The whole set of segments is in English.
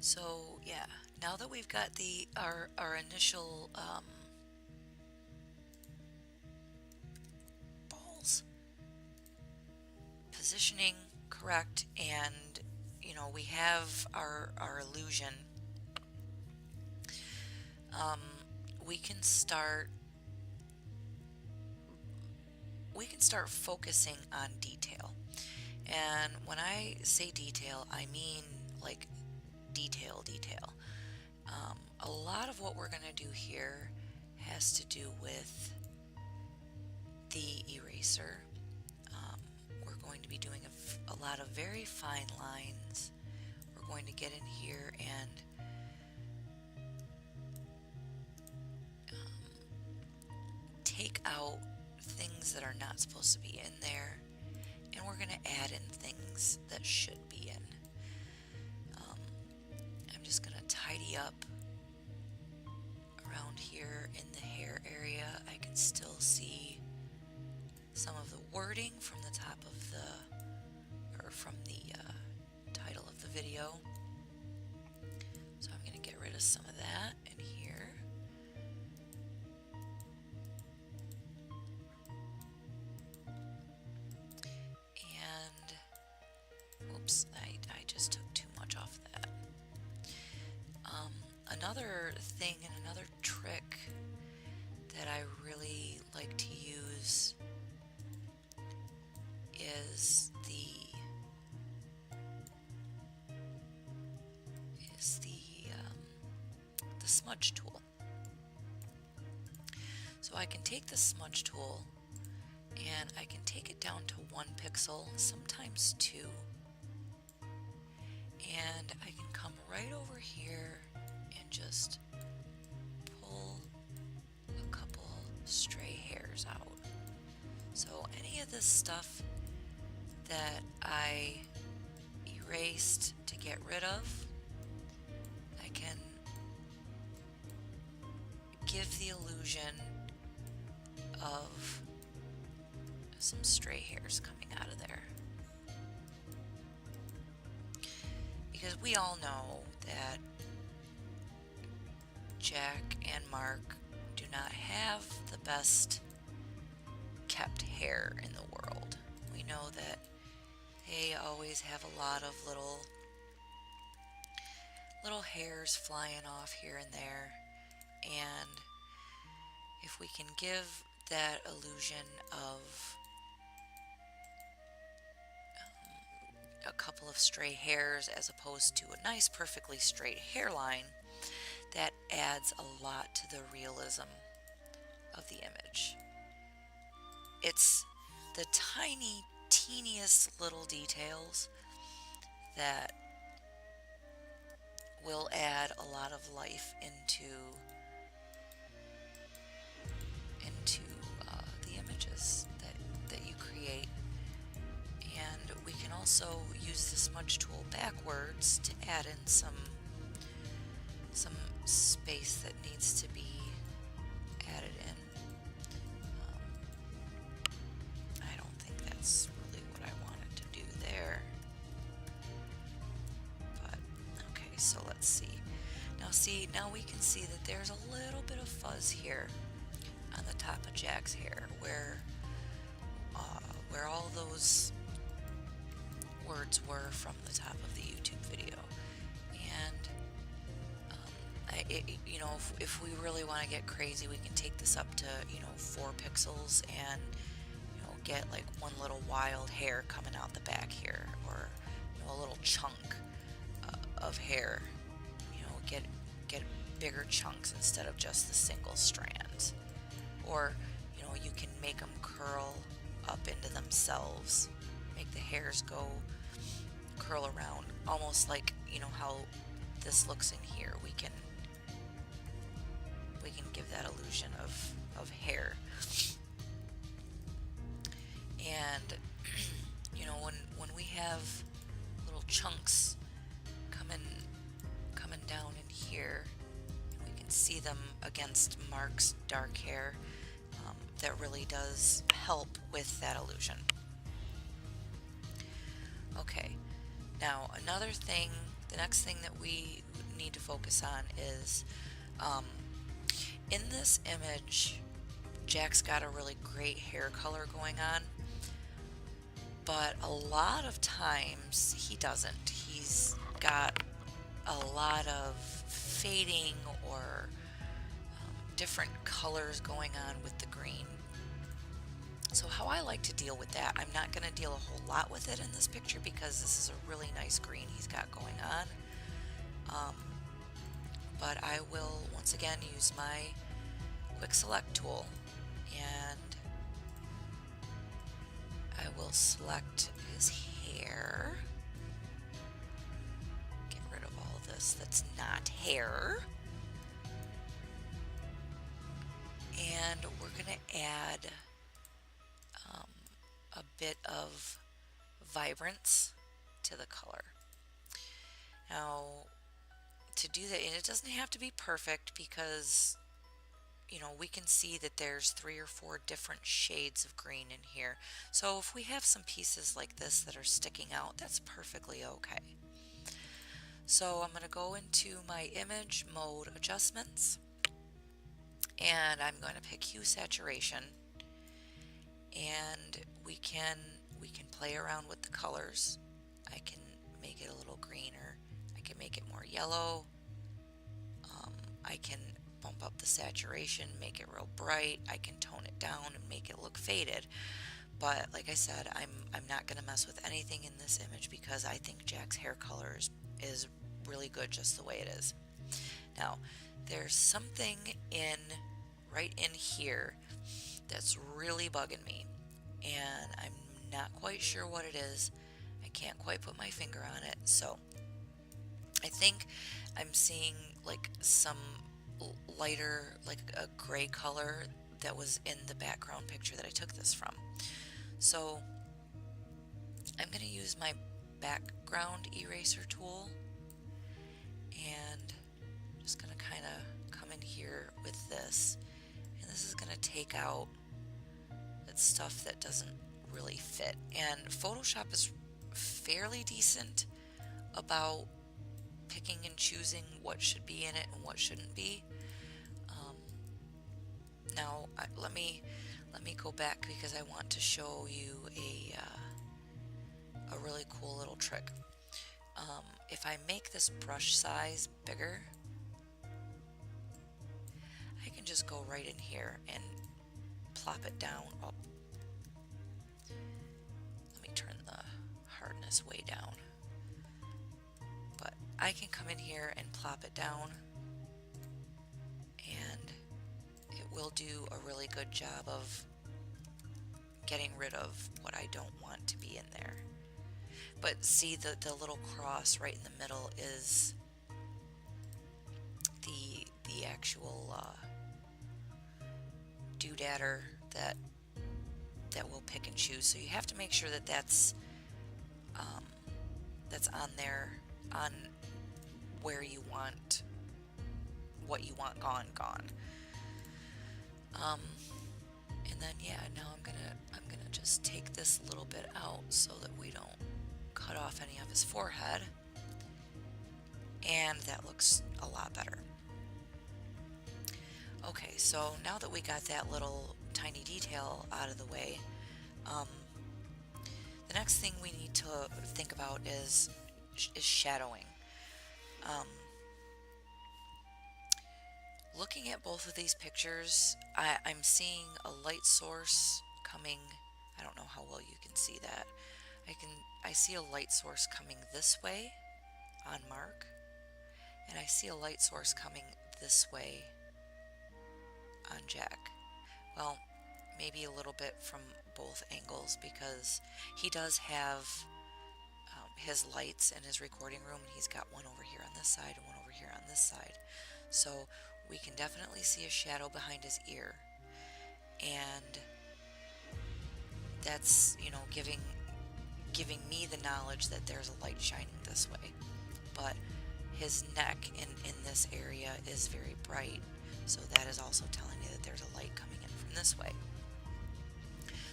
So yeah, now that we've got our initial balls positioning correct, and we have our illusion, um, we can start focusing on detail. And when I say detail, I mean like detail. A lot of what we're going to do here has to do with the eraser. We're going to be doing a lot of very fine lines. We're going to get in here and take out things that are not supposed to be in there, and we're going to add in things that should be in. I'm just going to tidy up around here in the hair area. I can still see some of the wording from the top of from the title of the video. So I'm going to get rid of some of that in here. And oops, I just took too much off that. Another thing and another trick that I really like to use is the smudge tool. So I can take the smudge tool and I can take it down to 1 pixel, sometimes 2, and I can come right over here and just pull a couple stray hairs out. So any of this stuff that I erased to get rid of, I can give the illusion of some stray hairs coming out of there. Because we all know that Jack and Mark do not have the best kept hair in the world. We know that they always have a lot of little hairs flying off here and there, and if we can give that illusion of a couple of stray hairs as opposed to a nice perfectly straight hairline, that adds a lot to the realism of the image. It's the tiny, teeniest little details that will add a lot of life into the images that you create. And we can also use the smudge tool backwards to add in some space that needs to be added in. I don't think that's really what I wanted to do there. But okay, so let's see. Now we can see that there's a little bit of fuzz here on the top of Jack's hair where all those words were from the top of the YouTube video. And if we really want to get crazy, we can take this up to 4 pixels and get like one little wild hair coming out the back here, or a little chunk of hair. Get bigger chunks instead of just the single strands. Or you can make them curl up into themselves, make the hairs curl around, almost like how this looks in here. We can give that illusion of hair. And when we have little chunks coming down in here, we can see them against Mark's dark hair. That really does help with that illusion. Okay, now another thing, the next thing that we need to focus on is in this image, Jack's got a really great hair color going on, but a lot of times he doesn't. He's got a lot of fading or different colors going on with the green. So how I like to deal with that, I'm not going to deal a whole lot with it in this picture because this is a really nice green he's got going on. But I will once again use my quick select tool, and I will select his hair. Get rid of all of this that's not hair. And we're going to add a bit of vibrance to the color. Now, to do that, and it doesn't have to be perfect because, you know, we can see that there's 3 or 4 different shades of green in here. So if we have some pieces like this that are sticking out, that's perfectly okay. So I'm going to go into my image mode adjustments, and I'm going to pick hue saturation, and we can play around with the colors. I can make it a little greener. I can make it more yellow. I can bump up the saturation, make it real bright. I can tone it down and make it look faded. But like I said, I'm not going to mess with anything in this image because I think Jack's hair color is really good just the way it is. Now, there's something right in here that's really bugging me, and I'm not quite sure what it is. I can't quite put my finger on it. So I think I'm seeing like some lighter, like a gray color that was in the background picture that I took this from. So I'm going to use my background eraser tool, and I'm just going to kind of come in here with this, and this is going to take out that stuff that doesn't really fit. And Photoshop is fairly decent about picking and choosing what should be in it and what shouldn't be. Now let me go back because I want to show you a really cool little trick. If I make this brush size bigger, I can just go right in here and plop it down. Oh, let me turn the hardness way down. But I can come in here and plop it down, and it will do a really good job of getting rid of what I don't want to be in there. But see, the little cross right in the middle is the actual doodadder that will pick and choose. So you have to make sure that that's on there, on where you want what you want gone. And then yeah, now I'm gonna just take this little bit out so that we don't cut off any of his forehead, and that looks a lot better. Okay, so now that we got that little tiny detail out of the way, the next thing we need to think about is shadowing. Looking at both of these pictures, I'm seeing a light source coming. I don't know how well you can see that. I see a light source coming this way on Mark, and I see a light source coming this way on Jack. Well, maybe a little bit from both angles because he does have his lights in his recording room, and he's got one over here on this side and one over here on this side. So we can definitely see a shadow behind his ear, and that's, you know, giving me the knowledge that there's a light shining this way. But his neck in this area is very bright, so that is also telling me that there's a light coming in from this way.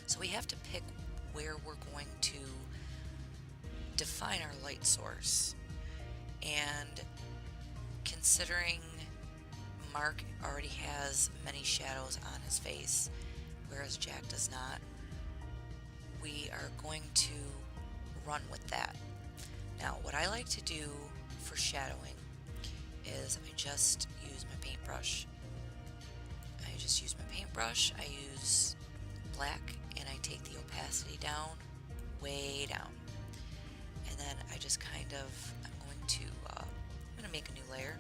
So we have to pick where we're going to define our light source, and considering Mark already has many shadows on his face, whereas Jack does not, we are going to run with that. Now, what I like to do for shadowing is I just use my paintbrush. I use black, and I take the opacity down, way down. And then I just kind of, I'm going to make a new layer.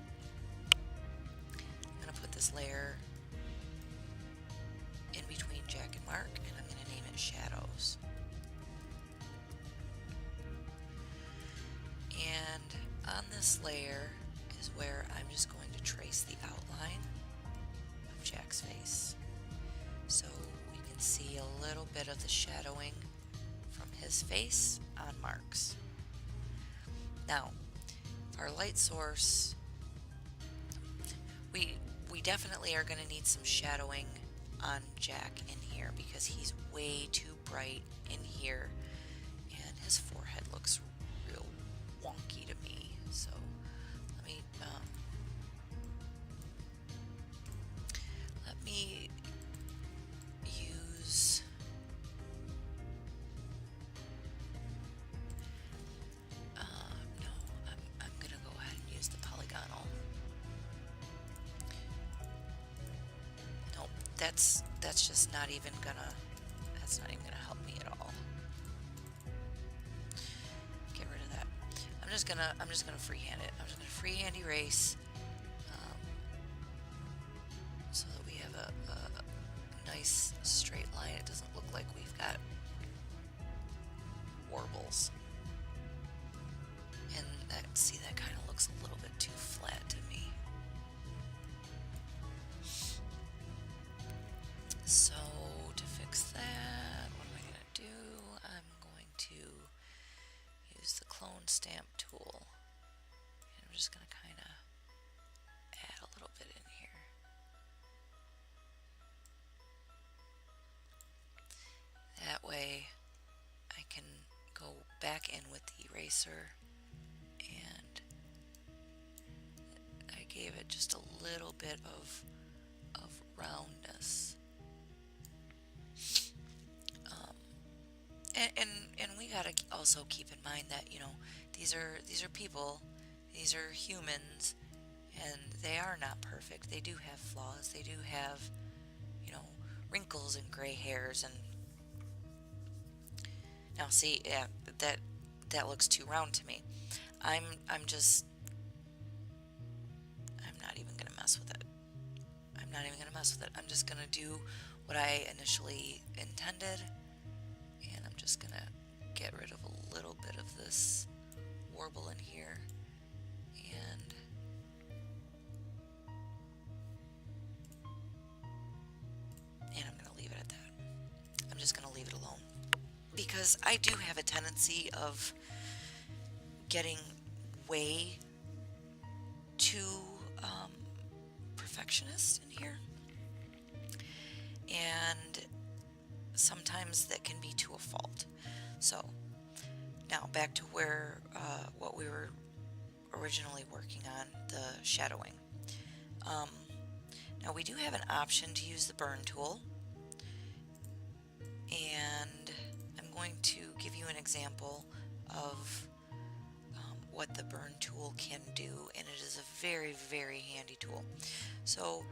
I'm going to put this layer in between Jack and Mark, and I'm going to name it Shadows. And on this layer is where I'm just going to trace the outline of Jack's face. So we can see a little bit of the shadowing from his face on Mark's. Now, our light source, we definitely are going to need some shadowing on Jack in here because he's way too bright in here and his forehead looks real wonky to me. So let me use I'm gonna go ahead and use the polygonal. Nope, that's just not even gonna help me at all. Get rid of that. I'm just gonna freehand it. I'm just gonna freehand erase so that we have a nice straight line. It doesn't look like we've got warbles. And that kind of looks a little bit too flat to me. So to fix that, what am I going to do? I'm going to use the clone stamp tool. And I'm just going to kind of add a little bit in here. That way I can go back in with the eraser, and I gave it just a little bit of roundness. And we gotta also keep in mind that, you know, these are people, these are humans, and they are not perfect. They do have flaws. They do have, you know, wrinkles and gray hairs. And now see, yeah, that looks too round to me. I'm not even gonna mess with it. I'm just gonna do what I initially intended, and I'm just gonna get rid of a little bit of this warble in here, and I'm gonna leave it at that. I'm just gonna leave it alone because I do have a tendency of getting way too perfectionist in here, and sometimes that can be to a fault. So now back to where what we were originally working on, the shadowing. Now we do have an option to use the burn tool, and I'm going to give you an example of what the burn tool can do, and it is a very, very handy tool. So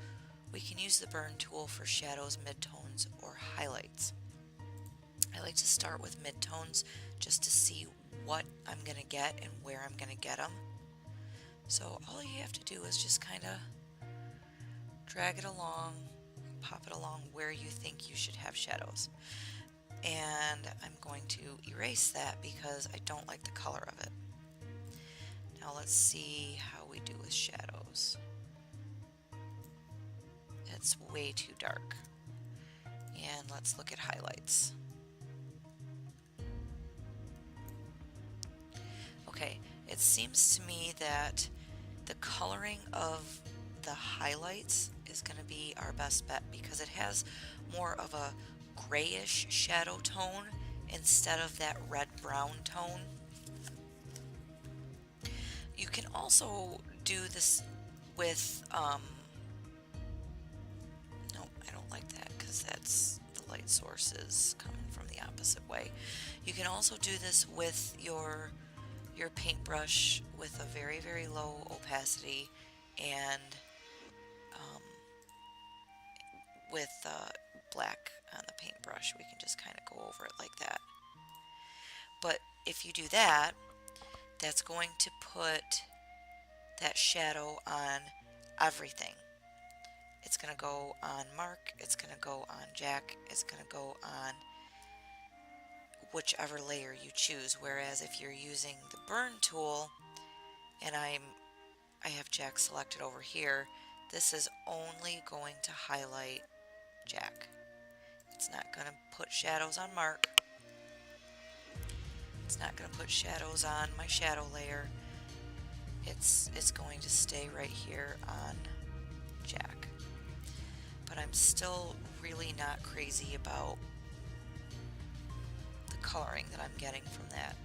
we can use the burn tool for shadows, midtones, or highlights. I like to start with midtones just to see what I'm going to get and where I'm going to get them. So all you have to do is just kind of drag it along, pop it along where you think you should have shadows. And I'm going to erase that because I don't like the color of it. Now let's see how we do with shadows. It's way too dark. And let's look at highlights. Okay, it seems to me that the coloring of the highlights is going to be our best bet because it has more of a grayish shadow tone instead of that red-brown tone. You can also do this with, no, I don't like that because that's the light source is coming from the opposite way. You can also do this with your paintbrush with a very, very low opacity and with black on the paintbrush. We can just kind of go over it like that. But if you do that, that's going to put that shadow on everything. It's going to go on Mark, it's going to go on Jack, it's going to go on whichever layer you choose. Whereas if you're using the burn tool, and I have Jack selected over here, this is only going to highlight Jack. It's not going to put shadows on Mark. It's not going to put shadows on my shadow layer. It's going to stay right here on Jack. But I'm still really not crazy about the coloring that I'm getting from that.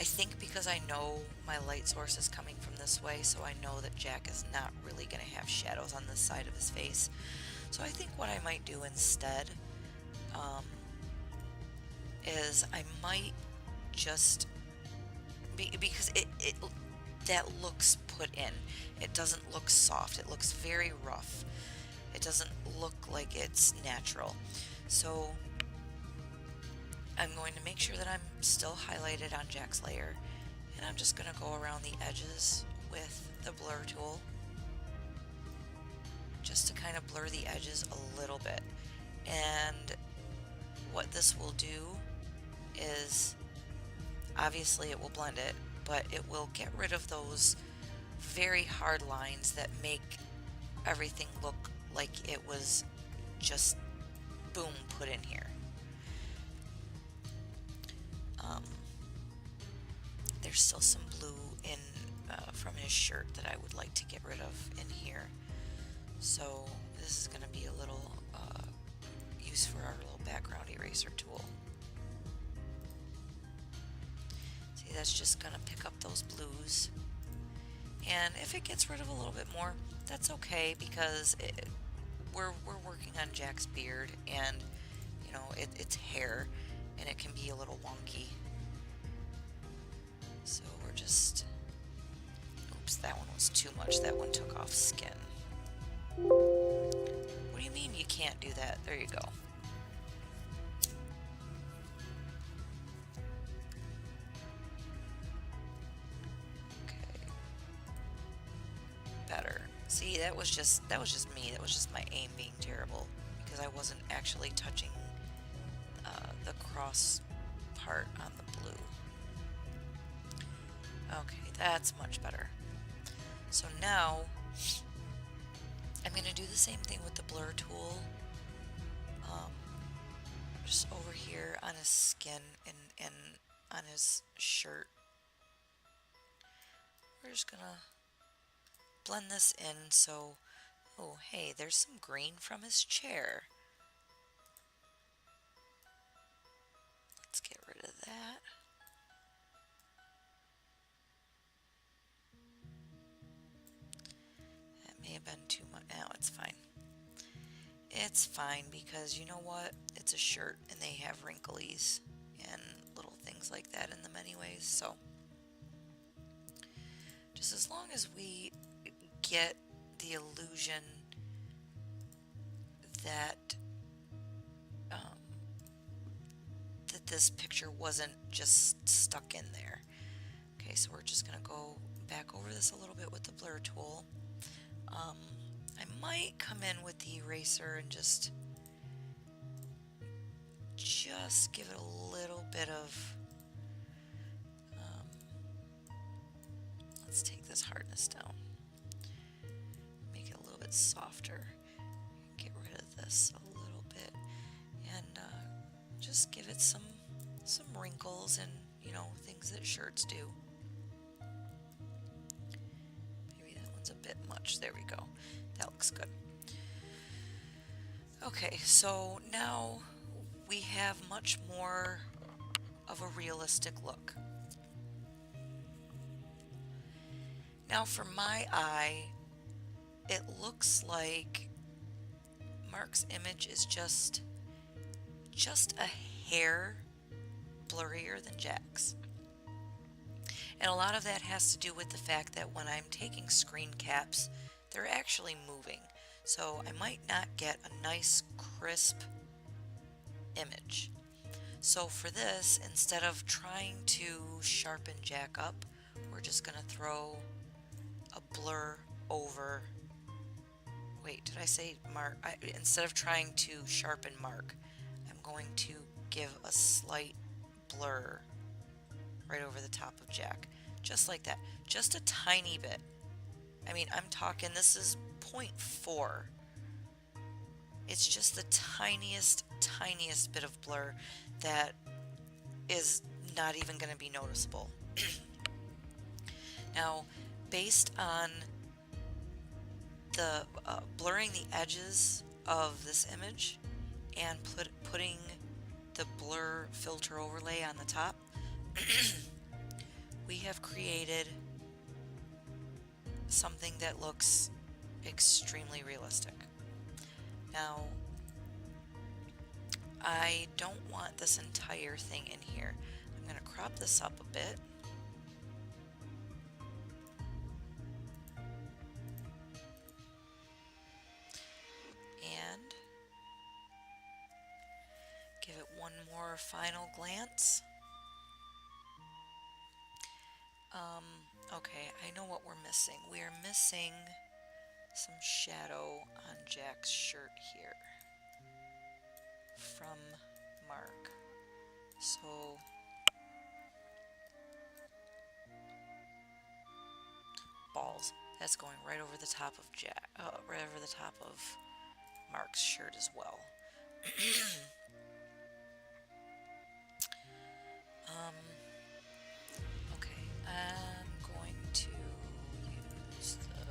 I think because I know my light source is coming from this way, so I know that Jack is not really going to have shadows on this side of his face. So I think what I might do instead is I might just, because it that looks put in. It doesn't look soft. It looks very rough. It doesn't look like it's natural. So I'm going to make sure that I'm still highlighted on Jack's layer, and I'm just going to go around the edges with the blur tool just to kind of blur the edges a little bit. And what this will do is, obviously it will blend it, but it will get rid of those very hard lines that make everything look like it was just boom put in here. There's still some blue in from his shirt that I would like to get rid of in here. So this is going to be a little use for our little background eraser tool. See, that's just going to pick up those blues. And if it gets rid of a little bit more, that's okay, because we're working on Jack's beard, and you know it's hair, and it can be a little wonky. So we're just, oops, that one was too much. That one took off skin. What do you mean you can't do that? There you go. Okay. Better. See, that was just me. That was just my aim being terrible, because I wasn't actually touching the cross part on the blue. Okay, that's much better. So now I'm going to do the same thing with the blur tool. Just over here on his skin and on his shirt. We're just going to blend this in so, oh hey, there's some green from his chair. Let's get rid of that. That may have been too much. Now it's fine. It's fine, because you know what? It's a shirt and they have wrinklies and little things like that in them anyways. So just as long as we get the illusion that that this picture wasn't just stuck in there. Okay, so we're just going to go back over this a little bit with the blur tool. I might come in with the eraser and just give it a little bit of, let's take this hardness down, make it a little bit softer, get rid of this a little bit, and just give it some wrinkles and, you know, things that shirts do. Maybe that one's a bit much. There we go. That looks good. Okay, so now we have much more of a realistic look. Now for my eye, it looks like Mark's image is just a hair blurrier than Jack's. And a lot of that has to do with the fact that when I'm taking screen caps, they're actually moving. So I might not get a nice crisp image. So for this, instead of trying to sharpen Jack up, we're just going to throw a blur over. Wait, did I say Mark? Instead of trying to sharpen Mark, I'm going to give a slight blur right over the top of Jack. Just like that. Just a tiny bit. I mean, I'm talking, this is 0.4. It's just the tiniest bit of blur that is not even going to be noticeable. Now, based on the blurring the edges of this image and putting the blur filter overlay on the top, we have created something that looks extremely realistic. Now, I don't want this entire thing in here. I'm going to crop this up a bit. And give it one more final glance. Okay, I know what we're missing. We are missing some shadow on Jack's shirt here from Mark. So balls. That's going right over the top of right over the top of Mark's shirt as well. Okay, I'm going to use the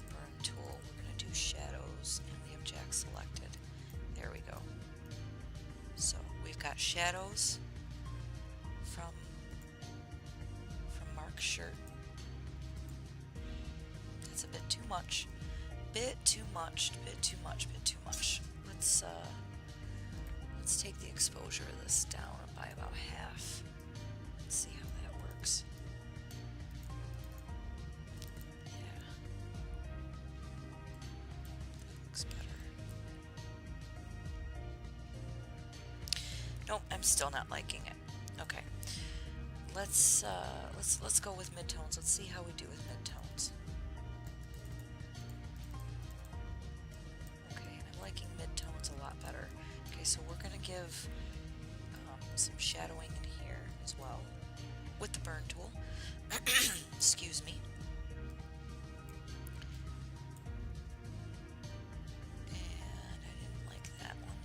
burn tool. We're going to do shadows, and we have Jack selected. There we go. So we've got shadows from Mark's shirt. That's a bit too much. Bit too much. Let's take the exposure of this down by about half. Let's see how that works. Yeah. That looks better. Nope, I'm still not liking it. Okay. Let's go with midtones. Let's see how we do with midtones. Okay, I'm liking midtones a lot better. Okay, so we're gonna give some shadowing in here as well with the burn tool. Excuse me. And I didn't like that one.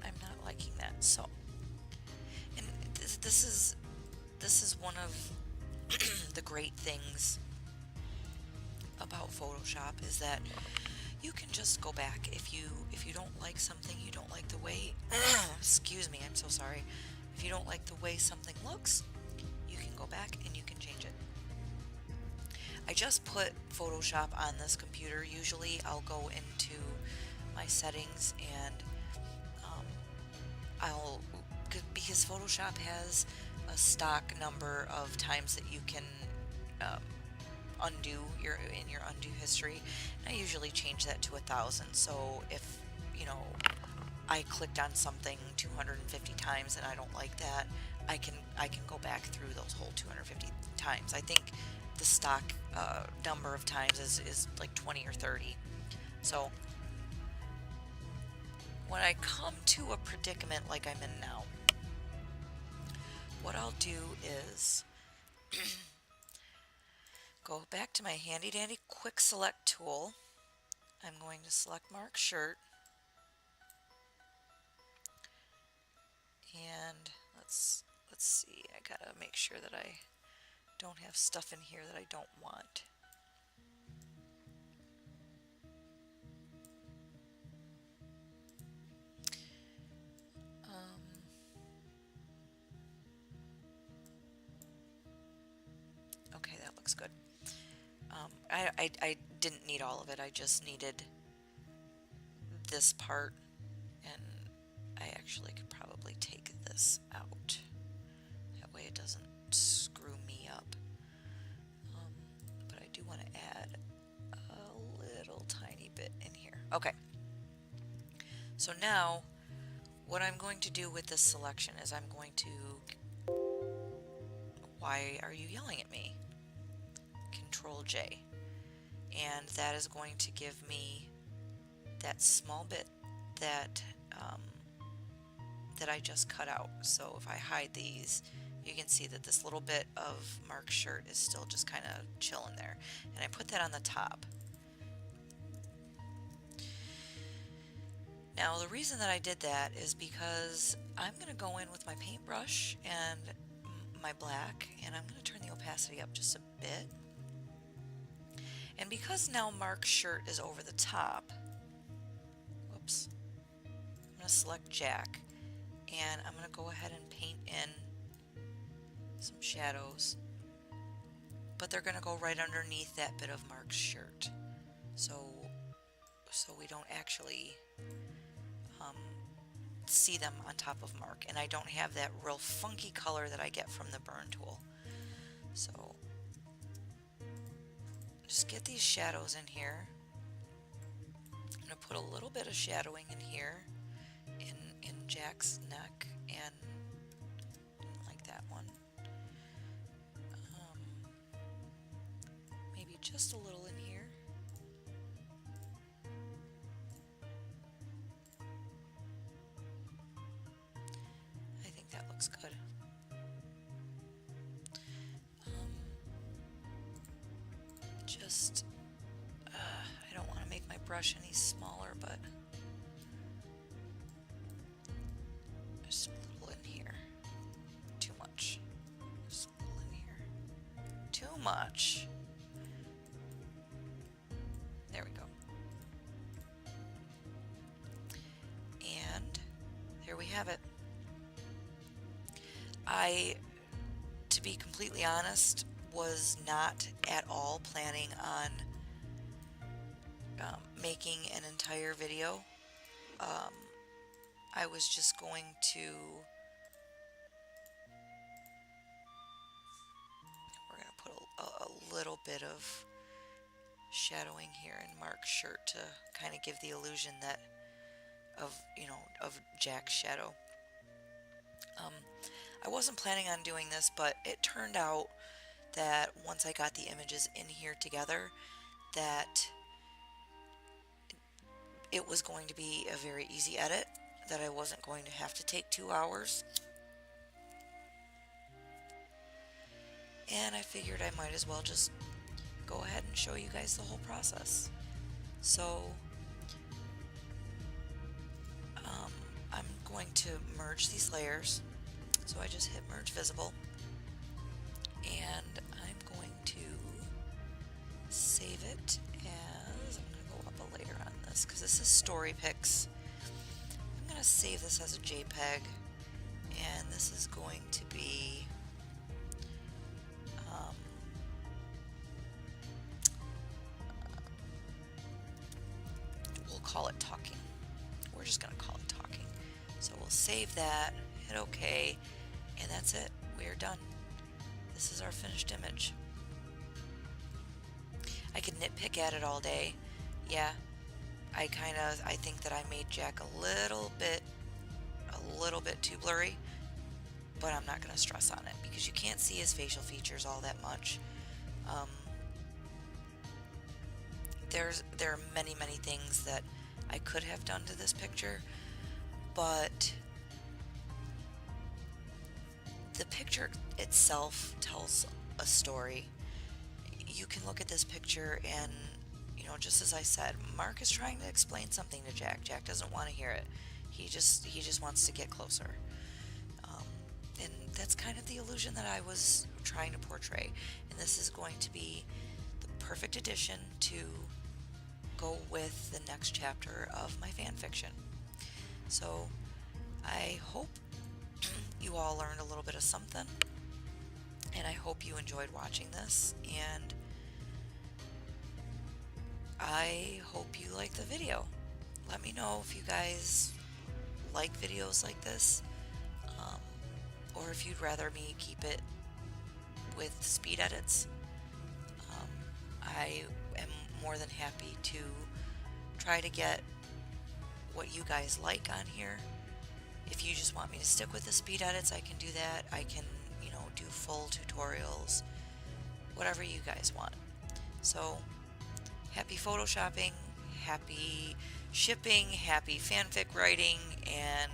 I'm not liking that. So, and this is one of the great things about Photoshop, is that you can just go back if you don't like something, you don't like the way excuse me, I'm so sorry. If you don't like the way something looks, you can go back and you can change it. I just put Photoshop on this computer. Usually I'll go into my settings and because Photoshop has a stock number of times that you can undo in your undo history. And I usually change that to 1,000. So if I clicked on something 250 times and I don't like that, I can go back through those whole 250 times. I think the stock number of times is like 20 or 30. So when I come to a predicament like I'm in now, what I'll do is go back to my handy dandy quick select tool. I'm going to select Mark's shirt, and let's see, I gotta make sure that I don't have stuff in here that I don't want. Okay, that looks good. I didn't need all of it. I just needed this part, and I actually could probably take this out. That way it doesn't screw me up. But I do want to add a little tiny bit in here. Okay. So now what I'm going to do with this selection is I'm going to... Why are you yelling at me? Control J. And that is going to give me that small bit that that I just cut out. So if I hide these, you can see that this little bit of Mark's shirt is still just kind of chilling there. And I put that on the top. Now the reason that I did that is because I'm going to go in with my paintbrush and my black, and I'm going to turn the opacity up just a bit. And because now Mark's shirt is over the top, whoops, I'm going to select Jack, and I'm going to go ahead and paint in some shadows, but they're going to go right underneath that bit of Mark's shirt, so we don't actually see them on top of Mark, and I don't have that real funky color that I get from the burn tool. So just get these shadows in here. I'm going to put a little bit of shadowing in here in Jack's neck, and didn't like that one. Maybe just a little in here. I think that looks good. I don't want to make my brush any smaller, but just a little in here. Too much. Just a little in here. Too much. There we go. And there we have it. To be completely honest, was not at all planning on making an entire video. I was just going to... We're going to put a little bit of shadowing here in Mark's shirt to kind of give the illusion that of Jack's shadow. I wasn't planning on doing this, but it turned out that once I got the images in here together, that it was going to be a very easy edit, that I wasn't going to have to take 2 hours. And I figured I might as well just go ahead and show you guys the whole process. So I'm going to merge these layers. So I just hit merge visible, and I'm going to save it as, I'm going to go up a layer on this because this is story pics. I'm going to save this as a JPEG, and this is going to be we'll call it talking. We're just going to call it talking. So we'll save that, hit OK, and that's it. We are done. This is our finished image. I could nitpick at it all day. Yeah, I think that I made Jack a little bit too blurry, but I'm not going to stress on it because you can't see his facial features all that much. There are many things that I could have done to this picture, but the picture itself tells a story. You can look at this picture and, just as I said, Mark is trying to explain something to Jack. Jack doesn't want to hear it. He just wants to get closer. and that's kind of the illusion that I was trying to portray. And this is going to be the perfect addition to go with the next chapter of my fan fiction. So I hope you all learned a little bit of something, and I hope you enjoyed watching this, and I hope you like the video. Let me know if you guys like videos like this, um, or if you'd rather me keep it with speed edits. I am more than happy to try to get what you guys like on here. If you just want me to stick with the speed edits, I can do that. I can, do full tutorials, whatever you guys want. So, happy photoshopping, happy shipping, happy fanfic writing, and